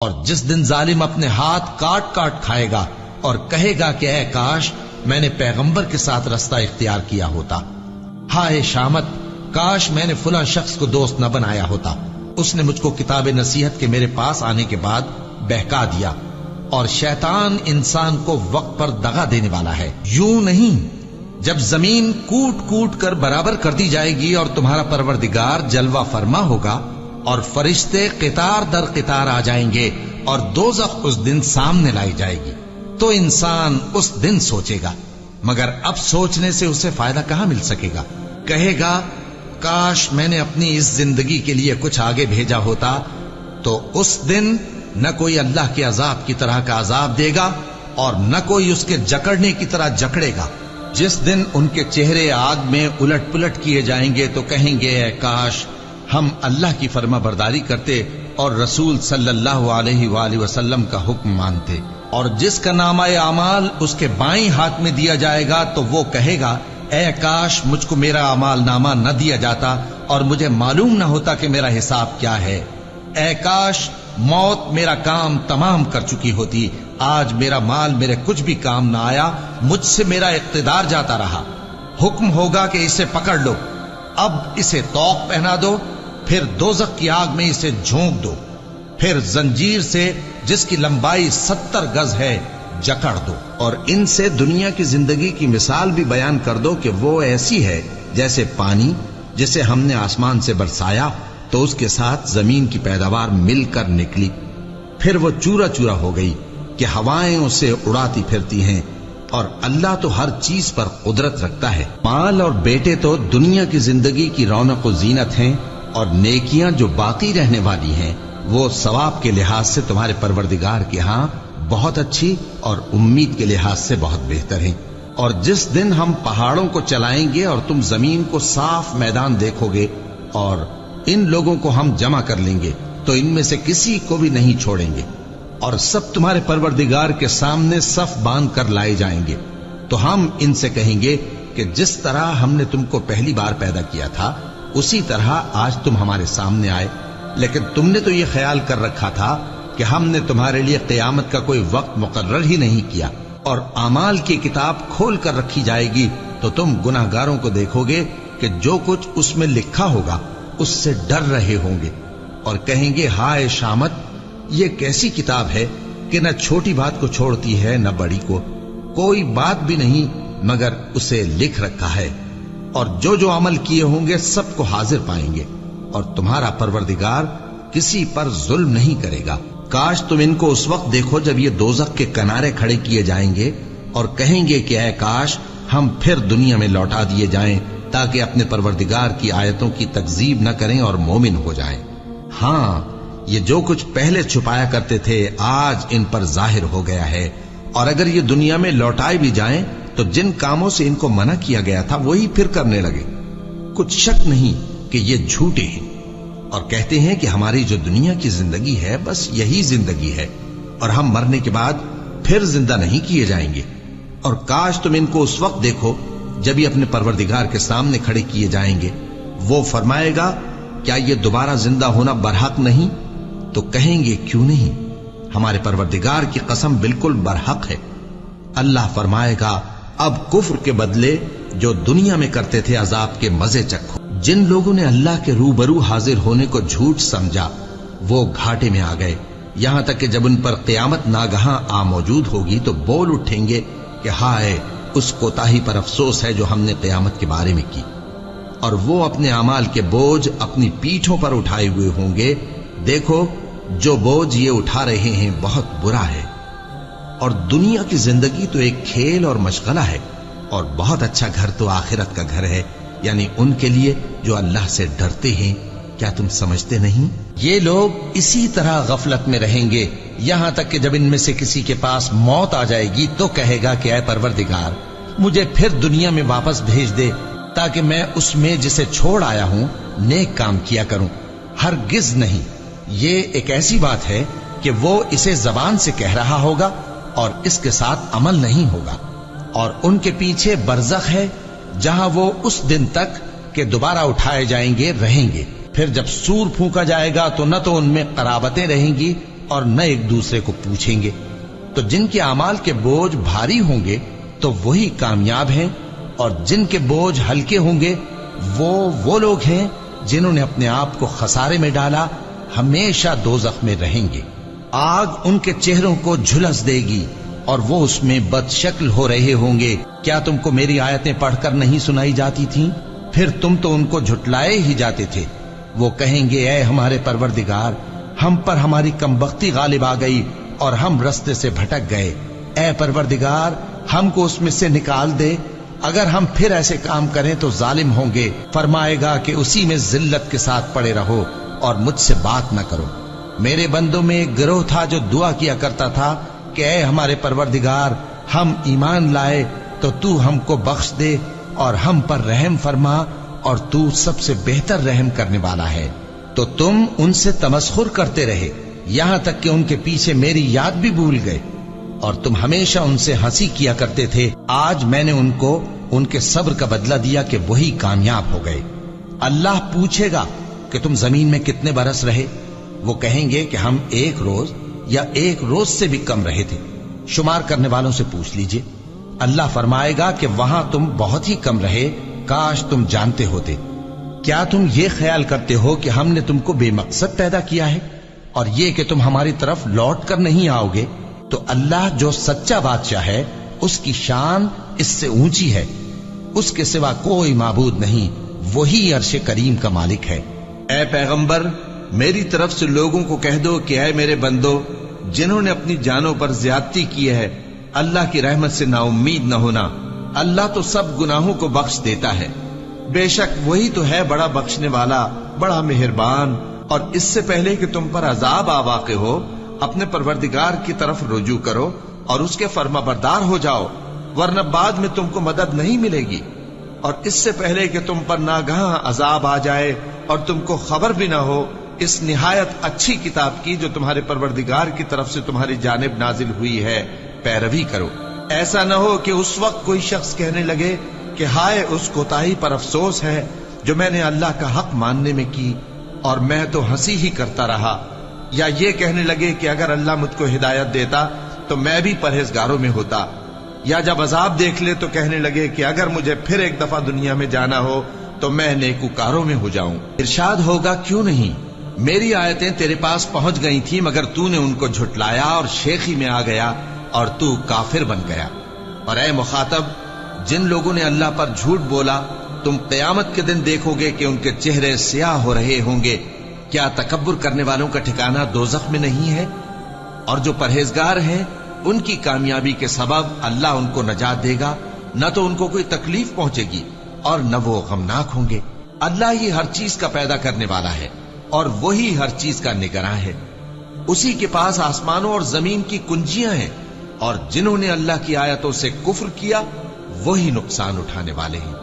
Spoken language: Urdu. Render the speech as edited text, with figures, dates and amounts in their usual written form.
اور جس دن ظالم اپنے ہاتھ کاٹ کاٹ کھائے گا اور کہے گا کہ اے کاش میں نے پیغمبر کے ساتھ رستہ اختیار کیا ہوتا، ہائے شامت کاش میں نے فلاں شخص کو دوست نہ بنایا ہوتا، اس نے مجھ کو کتاب نصیحت کے میرے پاس آنے کے بعد بہکا دیا۔ اور شیطان انسان کو وقت پر دغا دینے والا ہے۔ یوں نہیں، جب زمین کوٹ کوٹ کر برابر کر دی جائے گی اور تمہارا پروردگار جلوہ فرما ہوگا اور فرشتے قطار در قطار آ جائیں گے اور دوزخ اس دن سامنے لائی جائے گی، تو انسان اس دن سوچے گا، مگر اب سوچنے سے اسے فائدہ کہاں مل سکے گا؟ کہے گا کاش میں نے اپنی اس زندگی کے لیے کچھ آگے بھیجا ہوتا، تو اس دن نہ کوئی اللہ کے عذاب کی طرح کا عذاب دے گا اور نہ کوئی اس کے جکڑنے کی طرح جکڑے گا۔ جس دن ان کے چہرے آگ میں الٹ پلٹ کیے جائیں گے تو کہیں گے اے کاش ہم اللہ کی فرما برداری کرتے اور رسول صلی اللہ علیہ وآلہ وسلم کا حکم مانتے۔ اور جس کا نامہ اعمال اس کے بائیں ہاتھ میں دیا جائے گا تو وہ کہے گا اے کاش مجھ کو میرا اعمال نامہ نہ دیا جاتا اور مجھے معلوم نہ ہوتا کہ میرا حساب کیا ہے۔ اے کاش موت میرا کام تمام کر چکی ہوتی، آج میرا مال میرے کچھ بھی کام نہ آیا، مجھ سے میرا اقتدار جاتا رہا۔ حکم ہوگا کہ اسے پکڑ لو، اب اسے طوق پہنا دو، پھر دوزخ کی آگ میں اسے جھونک دو، پھر زنجیر سے جس کی لمبائی 70 گز ہے جکڑ دو، اور ان سے دنیا کی زندگی کی مثال بھی بیان کر دو کہ وہ ایسی ہے جیسے پانی جسے ہم نے آسمان سے برسایا تو اس کے ساتھ زمین کی پیداوار مل کر نکلی، پھر وہ چورا چورا ہو گئی کہ ہوائیں اسے اڑاتی پھرتی ہیں، اور اللہ تو ہر چیز پر قدرت رکھتا ہے۔ مال اور بیٹے تو دنیا کی زندگی کی رونق و زینت ہیں، اور نیکیاں جو باقی رہنے والی ہیں وہ ثواب کے لحاظ سے تمہارے پروردگار کے ہاں بہت اچھی اور امید کے لحاظ سے بہت بہتر ہیں۔ اور جس دن ہم پہاڑوں کو چلائیں گے اور تم زمین کو صاف میدان دیکھو گے اور ان لوگوں کو ہم جمع کر لیں گے تو ان میں سے کسی کو بھی نہیں چھوڑیں گے، اور سب تمہارے پروردگار کے سامنے صف باندھ کر لائے جائیں گے، تو ہم ان سے کہیں گے کہ جس طرح ہم نے تم کو پہلی بار پیدا کیا تھا اسی طرح آج تم ہمارے سامنے آئے، لیکن تم نے تو یہ خیال کر رکھا تھا کہ ہم نے تمہارے لیے قیامت کا کوئی وقت مقرر ہی نہیں کیا، اور اعمال کی کتاب کھول کر رکھی جائے گی تو تم گناہگاروں کو دیکھو گے کہ جو کچھ اس میں لکھا ہوگا اس سے ڈر رہے ہوں گے، اور کہیں گے ہائے شامت یہ کیسی کتاب ہے کہ نہ چھوٹی بات کو چھوڑتی ہے نہ بڑی کو، کوئی بات بھی نہیں مگر اسے لکھ رکھا ہے، اور جو جو عمل کیے ہوں گے سب کو حاضر پائیں گے، اور تمہارا پروردگار کسی پر ظلم نہیں کرے گا۔ کاش تم ان کو اس وقت دیکھو جب یہ دوزخ کے کنارے کھڑے کیے جائیں گے اور کہیں گے کہ اے کاش ہم پھر دنیا میں لوٹا دیے جائیں تاکہ اپنے پروردگار کی آیتوں کی تکذیب نہ کریں اور مومن ہو جائیں۔ ہاں یہ جو کچھ پہلے چھپایا کرتے تھے آج ان پر ظاہر ہو گیا ہے، اور اگر یہ دنیا میں لوٹائے بھی جائیں تو جن کاموں سے ان کو منع کیا گیا تھا وہی پھر کرنے لگے۔ کچھ شک نہیں کہ یہ جھوٹے ہیں، اور کہتے ہیں کہ ہماری جو دنیا کی زندگی ہے بس یہی زندگی ہے، اور ہم مرنے کے بعد پھر زندہ نہیں کیے جائیں گے۔ اور کاش تم ان کو اس وقت دیکھو جب یہ اپنے پروردگار کے سامنے کھڑے کیے جائیں گے، وہ فرمائے گا کیا یہ دوبارہ زندہ ہونا برحق نہیں؟ تو کہیں گے کیوں نہیں، ہمارے پروردگار کی قسم بالکل برحق ہے۔ اللہ فرمائے گا اب کفر کے بدلے جو دنیا میں کرتے تھے عذاب کے مزے چکھو۔ جن لوگوں نے اللہ کے روبرو حاضر ہونے کو جھوٹ سمجھا وہ گھاٹے میں آ گئے، یہاں تک کہ جب ان پر قیامت ناگہاں آ موجود ہوگی تو بول اٹھیں گے کہ ہائے اس کوتاہی پر افسوس ہے جو ہم نے قیامت کے بارے میں کی، اور وہ اپنے اعمال کے بوجھ اپنی پیٹھوں پر اٹھائے ہوئے ہوں گے، دیکھو جو بوجھ یہ اٹھا رہے ہیں بہت برا ہے۔ اور دنیا کی زندگی تو ایک کھیل اور مشغلہ ہے، اور بہت اچھا گھر تو آخرت کا گھر ہے، یعنی ان کے لیے جو اللہ سے ڈرتے ہیں۔ کیا تم سمجھتے نہیں؟ یہ لوگ اسی طرح غفلت میں رہیں گے یہاں تک کہ جب ان میں سے کسی کے پاس موت آ جائے گی تو کہے گا کہ اے پروردگار مجھے پھر دنیا میں واپس بھیج دے تاکہ میں اس میں جسے چھوڑ آیا ہوں نیک کام کیا کروں۔ ہرگز نہیں، یہ ایک ایسی بات ہے کہ وہ اسے زبان سے کہہ رہا ہوگا اور اس کے ساتھ عمل نہیں ہوگا، اور ان کے پیچھے برزخ ہے جہاں وہ اس دن تک کہ دوبارہ اٹھائے جائیں گے رہیں گے۔ پھر جب سور پھونکا جائے گا تو نہ تو ان میں قرابتیں رہیں گی اور نہ ایک دوسرے کو پوچھیں گے۔ تو جن کے اعمال کے بوجھ بھاری ہوں گے تو وہی کامیاب ہیں، اور جن کے بوجھ ہلکے ہوں گے وہ لوگ ہیں جنہوں نے اپنے آپ کو خسارے میں ڈالا، ہمیشہ دوزخ میں رہیں گے۔ آگ ان کے چہروں کو جھلس دے گی اور وہ اس میں بد شکل ہو رہے ہوں گے۔ کیا تم کو میری آیتیں پڑھ کر نہیں سنائی جاتی تھیں؟ پھر تم تو ان کو جھٹلائے ہی جاتے تھے۔ وہ کہیں گے اے ہمارے پروردگار، ہم پر ہماری کمبختی غالب آ گئی اور ہم رستے سے بھٹک گئے۔ اے پروردگار، ہم کو اس میں سے نکال دے، اگر ہم پھر ایسے کام کریں تو ظالم ہوں گے۔ فرمائے گا کہ اسی میں ذلت کے ساتھ پڑے رہو اور مجھ سے بات نہ کرو۔ میرے بندوں میں ایک گروہ تھا جو دعا کیا کرتا تھا کہ اے ہمارے پروردگار، ہم ایمان لائے تو تو ہم کو بخش دے اور ہم پر رحم فرما، اور تو سب سے بہتر رحم کرنے والا ہے۔ تو تم ان سے تمسخر کرتے رہے، یہاں تک کہ ان کے پیچھے میری یاد بھی بھول گئے، اور تم ہمیشہ ان سے ہنسی کیا کرتے تھے۔ آج میں نے ان کو ان کے صبر کا بدلہ دیا کہ وہی کامیاب ہو گئے۔ اللہ پوچھے گا کہ تم زمین میں کتنے برس رہے؟ وہ کہیں گے کہ ہم 1 روز یا 1 روز سے بھی کم رہے تھے۔ شمار کرنے والوں سے پوچھ لیجئے۔ اللہ فرمائے گا کہ وہاں تم بہت ہی کم رہے، کاش تم جانتے ہوتے۔ کیا تم یہ خیال کرتے ہو کہ ہم نے تم کو بے مقصد پیدا کیا ہے، اور یہ کہ تم ہماری طرف لوٹ کر نہیں آؤ گے؟ تو اللہ جو سچا بادشاہ ہے، اس کی شان اس سے اونچی ہے، اس کے سوا کوئی معبود نہیں، وہی عرش کریم کا مالک ہے۔ اے پیغمبر، میری طرف سے لوگوں کو کہہ دو کہ اے میرے بندو، جنہوں نے اپنی جانوں پر زیادتی کی ہے، اللہ کی رحمت سے نا امید نہ ہونا۔ اللہ تو سب گناہوں کو بخش دیتا ہے، بے شک وہی تو ہے بڑا بخشنے والا، بڑا مہربان۔ اور اس سے پہلے کہ تم پر عذاب آ واقع ہو، اپنے پروردگار کی طرف رجوع کرو اور اس کے فرما بردار ہو جاؤ، ورنہ بعد میں تم کو مدد نہیں ملے گی۔ اور اس سے پہلے کہ تم پر ناگہاں عذاب آ جائے اور تم کو خبر بھی نہ ہو، اس نہایت اچھی کتاب کی جو تمہارے پروردگار کی طرف سے تمہاری جانب نازل ہوئی ہے پیروی کرو۔ ایسا نہ ہو کہ اس وقت کوئی شخص کہنے لگے کہ ہائے اس کوتاہی پر افسوس ہے جو میں نے اللہ کا حق ماننے میں کی، اور میں تو ہنسی ہی کرتا رہا، یا یہ کہنے لگے کہ اگر اللہ مجھ کو ہدایت دیتا تو میں بھی پرہیزگاروں میں ہوتا، یا جب عذاب دیکھ لے تو کہنے لگے کہ اگر مجھے پھر ایک دفعہ دنیا میں جانا ہو تو میں نیکوکاروں میں ہو جاؤں۔ ارشاد ہوگا کیوں نہیں، میری آیتیں تیرے پاس پہنچ گئی تھی مگر تو نے ان کو جھٹلایا اور شیخی میں آ گیا اور تو کافر بن گیا۔ اور اے مخاطب، جن لوگوں نے اللہ پر جھوٹ بولا، تم قیامت کے دن دیکھو گے کہ ان کے چہرے سیاہ ہو رہے ہوں گے۔ کیا تکبر کرنے والوں کا ٹھکانہ دوزخ میں نہیں ہے؟ اور جو پرہیزگار ہیں ان کی کامیابی کے سبب اللہ ان کو نجات دے گا، نہ تو ان کو کوئی تکلیف پہنچے گی اور نہ وہ غمناک ہوں گے۔ اللہ ہی ہر چیز کا پیدا کرنے والا ہے اور وہی ہر چیز کا نگراں ہے۔ اسی کے پاس آسمانوں اور زمین کی کنجیاں ہیں، اور جنہوں نے اللہ کی آیتوں سے کفر کیا وہی نقصان اٹھانے والے ہیں۔